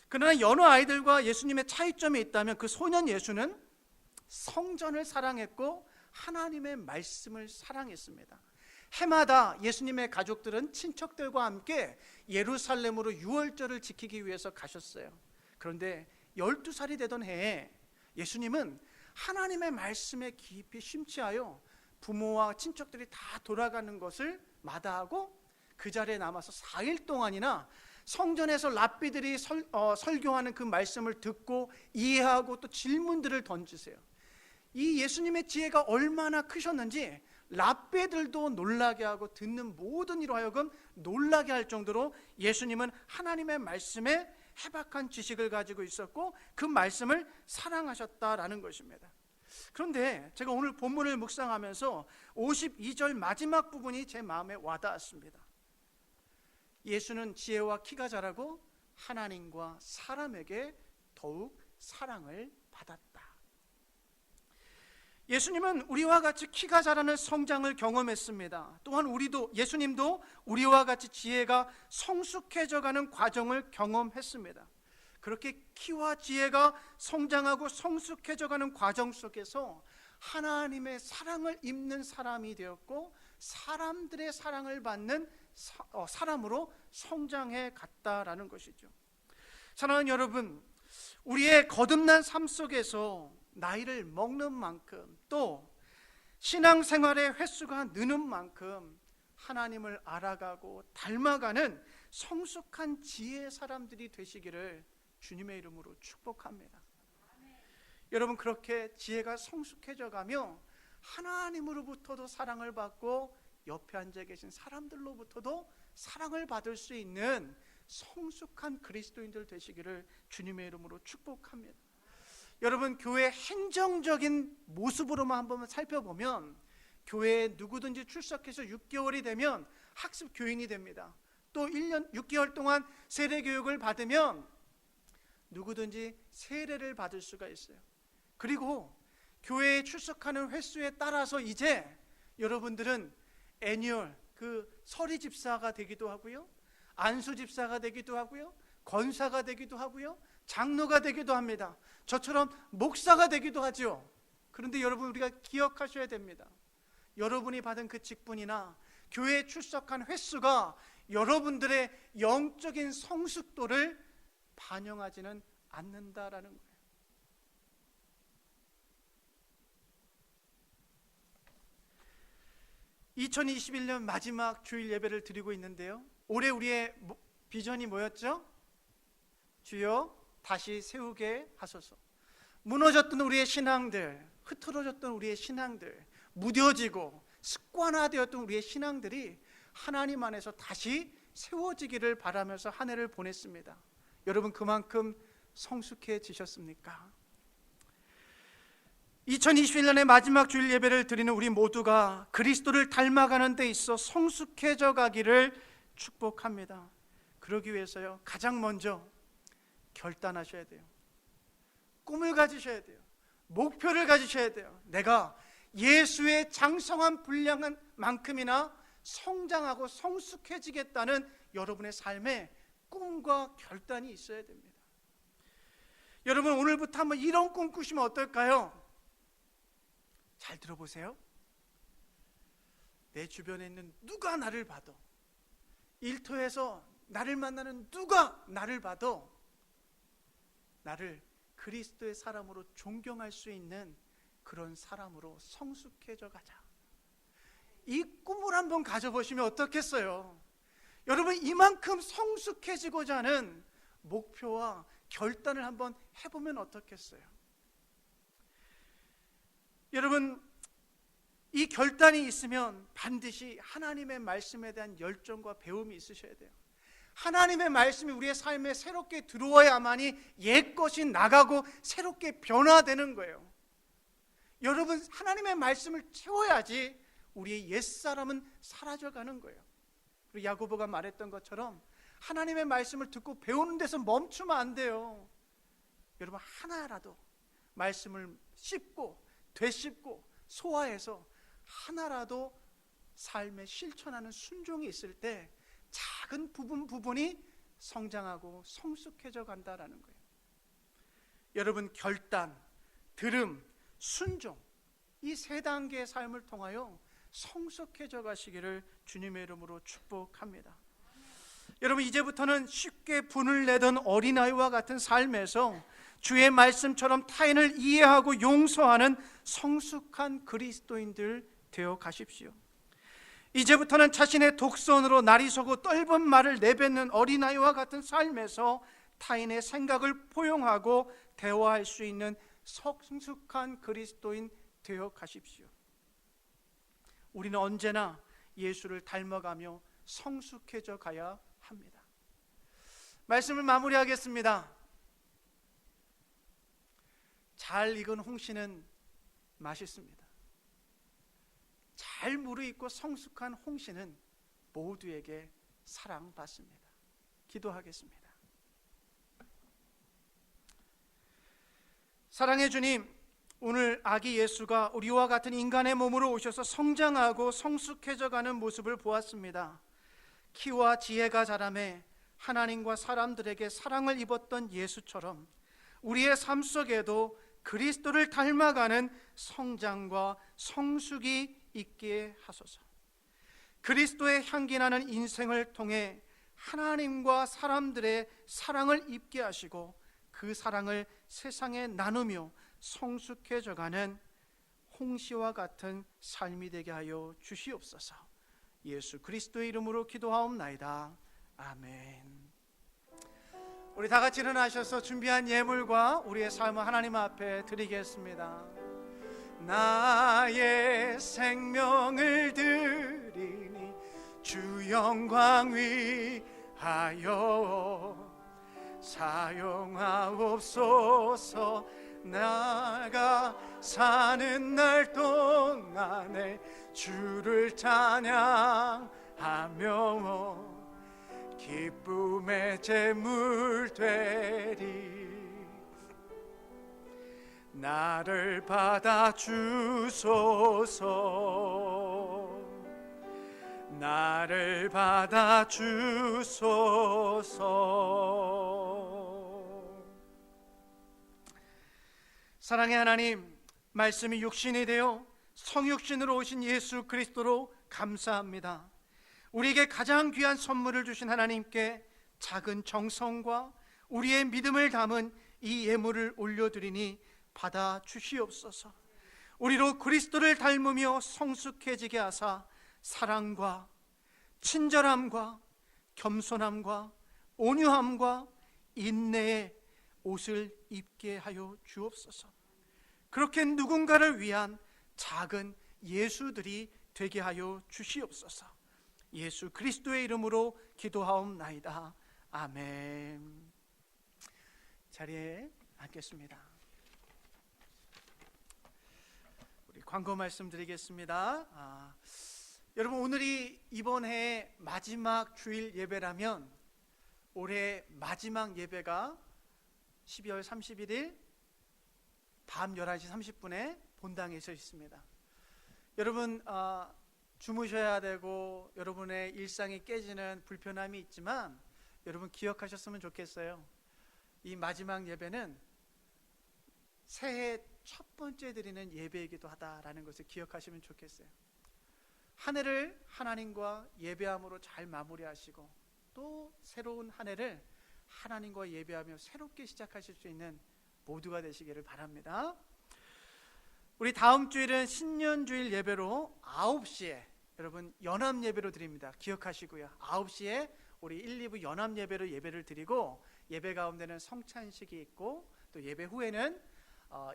그러나 여느 아이들과 예수님의 차이점이 있다면 그 소년 예수는 성전을 사랑했고 하나님의 말씀을 사랑했습니다. 해마다 예수님의 가족들은 친척들과 함께 예루살렘으로 유월절을 지키기 위해서 가셨어요. 그런데 12살이 되던 해에 예수님은 하나님의 말씀에 깊이 심취하여 부모와 친척들이 다 돌아가는 것을 마다하고 그 자리에 남아서 4일 동안이나 성전에서 랍비들이 설교하는 그 말씀을 듣고 이해하고 또 질문들을 던지세요. 이 예수님의 지혜가 얼마나 크셨는지 랍비들도 놀라게 하고 듣는 모든 이로 하여금 놀라게 할 정도로 예수님은 하나님의 말씀에 해박한 지식을 가지고 있었고 그 말씀을 사랑하셨다라는 것입니다. 그런데 제가 오늘 본문을 묵상하면서 52절 마지막 부분이 제 마음에 와닿았습니다. 예수는 지혜와 키가 자라고 하나님과 사람에게 더욱 사랑을 받았다. 예수님은 우리와 같이 키가 자라는 성장을 경험했습니다. 또한 예수님도 우리와 같이 지혜가 성숙해져가는 과정을 경험했습니다. 그렇게 키와 지혜가 성장하고 성숙해져가는 과정 속에서 하나님의 사랑을 입는 사람이 되었고 사람들의 사랑을 받는 사람으로 성장해 갔다라는 것이죠. 사랑하는 여러분, 우리의 거듭난 삶 속에서 나이를 먹는 만큼 또 신앙생활의 횟수가 느는 만큼 하나님을 알아가고 닮아가는 성숙한 지혜의 사람들이 되시기를 주님의 이름으로 축복합니다. 여러분, 그렇게 지혜가 성숙해져 가며 하나님으로부터도 사랑을 받고 옆에 앉아 계신 사람들로부터도 사랑을 받을 수 있는 성숙한 그리스도인들 되시기를 주님의 이름으로 축복합니다. 여러분, 교회 행정적인 모습으로만 한번 살펴보면 교회에 누구든지 출석해서 6개월이 되면 학습 교인이 됩니다. 또 1년 6개월 동안 세례 교육을 받으면 누구든지 세례를 받을 수가 있어요. 그리고 교회에 출석하는 횟수에 따라서 이제 여러분들은 애니얼 서리 집사가 되기도 하고요, 안수 집사가 되기도 하고요, 권사가 되기도 하고요, 장로가 되기도 합니다. 저처럼 목사가 되기도 하죠. 그런데 여러분, 우리가 기억하셔야 됩니다. 여러분이 받은 그 직분이나 교회에 출석한 횟수가 여러분들의 영적인 성숙도를 반영하지는 않는다라는 거예요. (2021년) 마지막 주일 예배를 드리고 있는데요, 올해 우리의 비전이 뭐였죠? 주여 다시 세우게 하소서. 무너졌던 우리의 신앙들, 흐트러졌던 우리의 신앙들, 무뎌지고 습관화되었던 우리의 신앙들이 하나님 안에서 다시 세워지기를 바라면서 한 해를 보냈습니다. 여러분, 그만큼 성숙해지셨습니까? 2021년의 마지막 주일 예배를 드리는 우리 모두가 그리스도를 닮아가는 데 있어 성숙해져 가기를 축복합니다. 그러기 위해서요, 가장 먼저 결단하셔야 돼요. 꿈을 가지셔야 돼요. 목표를 가지셔야 돼요. 내가 예수의 장성한 분량한 만큼이나 성장하고 성숙해지겠다는 여러분의 삶에 꿈과 결단이 있어야 됩니다. 여러분, 오늘부터 한번 이런 꿈 꾸시면 어떨까요? 잘 들어보세요. 내 주변에 있는 누가 나를 봐도, 일터에서 나를 만나는 누가 나를 봐도 나를 그리스도의 사람으로 존경할 수 있는 그런 사람으로 성숙해져 가자. 이 꿈을 한번 가져보시면 어떻겠어요? 여러분, 이만큼 성숙해지고자 하는 목표와 결단을 한번 해보면 어떻겠어요? 여러분, 이 결단이 있으면 반드시 하나님의 말씀에 대한 열정과 배움이 있으셔야 돼요. 하나님의 말씀이 우리의 삶에 새롭게 들어와야만이 옛것이 나가고 새롭게 변화되는 거예요. 여러분, 하나님의 말씀을 채워야지 우리의 옛사람은 사라져가는 거예요. 그리고 야고보가 말했던 것처럼 하나님의 말씀을 듣고 배우는 데서 멈추면 안 돼요. 여러분, 하나라도 말씀을 씹고 되씹고 소화해서 하나라도 삶에 실천하는 순종이 있을 때 작은 부분이 성장하고 성숙해져 간다라는 거예요. 여러분, 결단, 들음, 순종, 이 세 단계의 삶을 통하여 성숙해져 가시기를 주님의 이름으로 축복합니다. 여러분, 이제부터는 쉽게 분을 내던 어린아이와 같은 삶에서 주의 말씀처럼 타인을 이해하고 용서하는 성숙한 그리스도인들 되어 가십시오. 이제부터는 자신의 독선으로 날이 서고 떫은 말을 내뱉는 어린아이와 같은 삶에서 타인의 생각을 포용하고 대화할 수 있는 성숙한 그리스도인 되어 가십시오. 우리는 언제나 예수를 닮아가며 성숙해져 가야 합니다. 말씀을 마무리하겠습니다. 잘 익은 홍시는 맛있습니다. 잘 무르익고 성숙한 홍시는 모두에게 사랑받습니다. 기도하겠습니다. 사랑의 주님, 오늘 아기 예수가 우리와 같은 인간의 몸으로 오셔서 성장하고 성숙해져가는 모습을 보았습니다. 키와 지혜가 자라매 하나님과 사람들에게 사랑을 입었던 예수처럼 우리의 삶 속에도 그리스도를 닮아가는 성장과 성숙이 있게 하소서. 그리스도의 향기 나는 인생을 통해 하나님과 사람들의 사랑을 입게 하시고 그 사랑을 세상에 나누며 성숙해져가는 홍시와 같은 삶이 되게 하여 주시옵소서. 예수 그리스도의 이름으로 기도하옵나이다. 아멘. 우리 다 같이 일어나셔서 준비한 예물과 우리의 삶을 하나님 앞에 드리겠습니다. 나의 생명을 드리니 주 영광 위하여 사용하옵소서. 나가 사는 날 동안에 주를 찬양하며 기쁨의 제물 되리. 나를 받아 주소서. 나를 받아 주소서. 사랑의 하나님, 말씀이 육신이 되어 성육신으로 오신 예수 그리스도로 감사합니다. 우리에게 가장 귀한 선물을 주신 하나님께 작은 정성과 우리의 믿음을 담은 이 예물을 올려드리니 받아 주시옵소서. 우리로 그리스도를 닮으며 성숙해지게 하사 사랑과 친절함과 겸손함과 온유함과 인내의 옷을 입게 하여 주옵소서. 그렇게 누군가를 위한 작은 예수들이 되게 하여 주시옵소서. 예수 그리스도의 이름으로 기도하옵나이다. 아멘. 자리에 앉겠습니다. 우리 광고 말씀드리겠습니다. 여러분, 오늘이 이번 해 마지막 주일 예배라면 올해 마지막 예배가 12월 31일 밤 11시 30분에 본당에서 있습니다. 여러분, 주무셔야 되고 여러분의 일상이 깨지는 불편함이 있지만 여러분 기억하셨으면 좋겠어요. 이 마지막 예배는 새해 첫 번째 드리는 예배이기도 하다라는 것을 기억하시면 좋겠어요. 한 해를 하나님과 예배함으로 잘 마무리하시고 또 새로운 한 해를 하나님과 예배하며 새롭게 시작하실 수 있는 모두가 되시기를 바랍니다. 우리 다음 주일은 신년주일 예배로 9시에 여러분 연합 예배로 드립니다. 기억하시고요. 9시에 우리 1, 2부 연합 예배로 예배를 드리고 예배 가운데는 성찬식이 있고 또 예배 후에는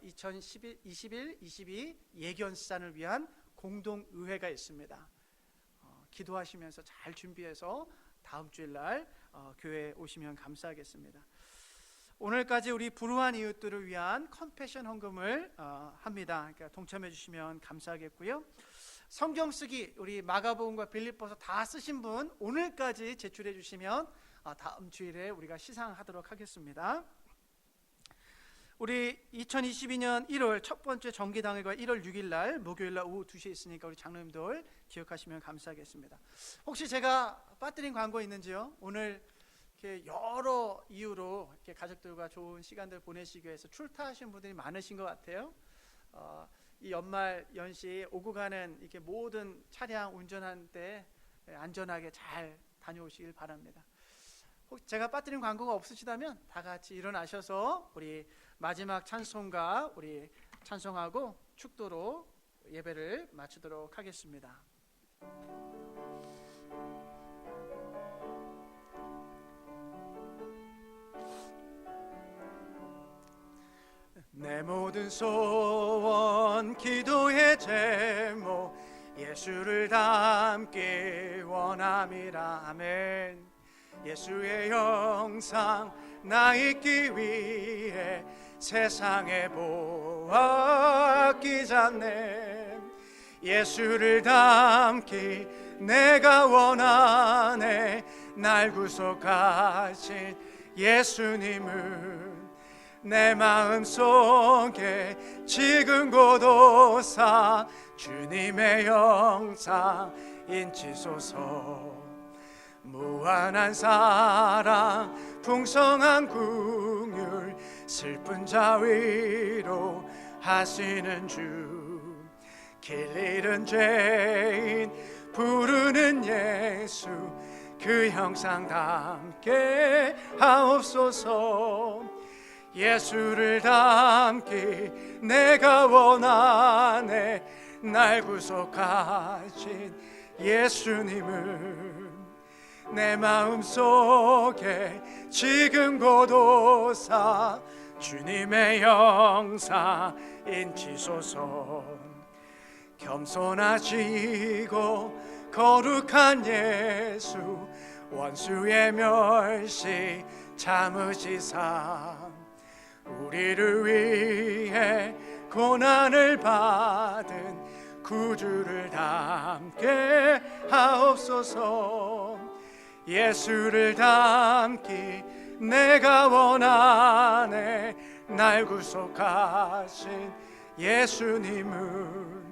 2021, 22 예견산을 위한 공동의회가 있습니다. 기도하시면서 잘 준비해서 다음 주일날 교회에 오시면 감사하겠습니다. 오늘까지 우리 불우한 이웃들을 위한 컴패션 헌금을 합니다. 그러니까 동참해 주시면 감사하겠고요. 성경 쓰기 우리 마가복음과 빌립보서 다 쓰신 분 오늘까지 제출해 주시면 다음 주일에 우리가 시상하도록 하겠습니다. 우리 2022년 1월 첫 번째 정기당회가 1월 6일 날 목요일 날 오후 2시에 있으니까 우리 장로님들 기억하시면 감사하겠습니다. 혹시 제가 빠뜨린 광고 있는지요? 오늘 이렇게 여러 이유로 이렇게 가족들과 좋은 시간들 보내시기 위해서 출타하신 분들이 많으신 것 같아요. 이 연말 연시 오고 가는 이렇게 모든 차량 운전하는 때 안전하게 잘 다녀오시길 바랍니다. 혹시 제가 빠뜨린 광고가 없으시다면 다 같이 일어나셔서 우리 마지막 찬송가 우리 찬송하고 축도로 예배를 마치도록 하겠습니다. 내 모든 소원 기도의 제목 예수를 닮기 원함이라. 아멘. 예수의 형상 나 있기 위해 세상에 보았기 전에 예수를 닮기 내가 원하네. 날 구속하신 예수님은 내 마음속에 지금 고도사 주님의 형상 인치소서. 무한한 사랑 풍성한 긍휼 슬픈 자 위로 하시는 주. 길 잃은 죄인 부르는 예수 그 형상 담게 하옵소서. 예수를 닮기 내가 원하네. 날 구속하신 예수님은 내 마음속에 지금 고도사 주님의 형상 인치소서. 겸손하시고 거룩한 예수 원수의 멸시 참으시사 우리를 위해 고난을 받은 구주를 닮게 하옵소서. 예수를 닮기 내가 원하네. 날 구속하신 예수님은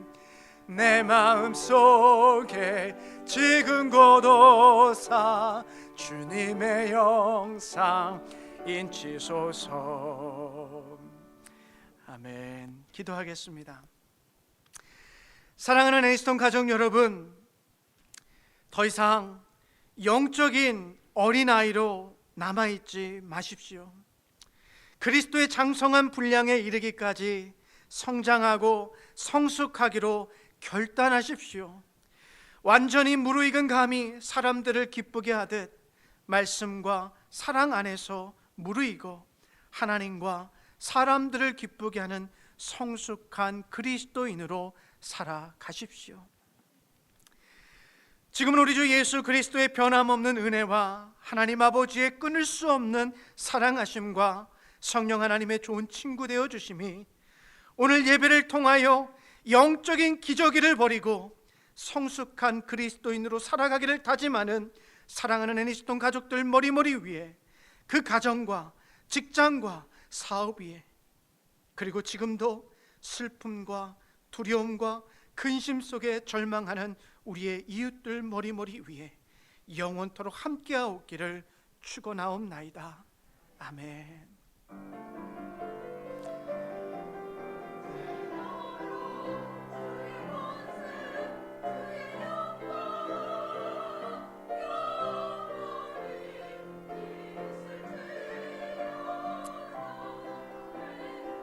내 마음속에 지금 고도사 주님의 형상 인치소서. 아멘. 기도하겠습니다. 사랑하는 에이스톤 가족 여러분, 더 이상 영적인 어린아이로 남아있지 마십시오. 그리스도의 장성한 분량에 이르기까지 성장하고 성숙하기로 결단하십시오. 완전히 무르익은 감이 사람들을 기쁘게 하듯 말씀과 사랑 안에서 무르익어 하나님과 사람들을 기쁘게 하는 성숙한 그리스도인으로 살아가십시오. 지금은 우리 주 예수 그리스도의 변함없는 은혜와 하나님 아버지의 끊을 수 없는 사랑하심과 성령 하나님의 좋은 친구 되어 주심이 오늘 예배를 통하여 영적인 기저귀를 버리고 성숙한 그리스도인으로 살아가기를 다짐하는 사랑하는 애니스톤 가족들 머리머리 위에, 그 가정과 직장과 사업 위에, 그리고 지금도 슬픔과 두려움과 근심 속에 절망하는 우리의 이웃들 머리머리 위에 영원토록 함께하옵기를 축원하옵나이다. 아멘.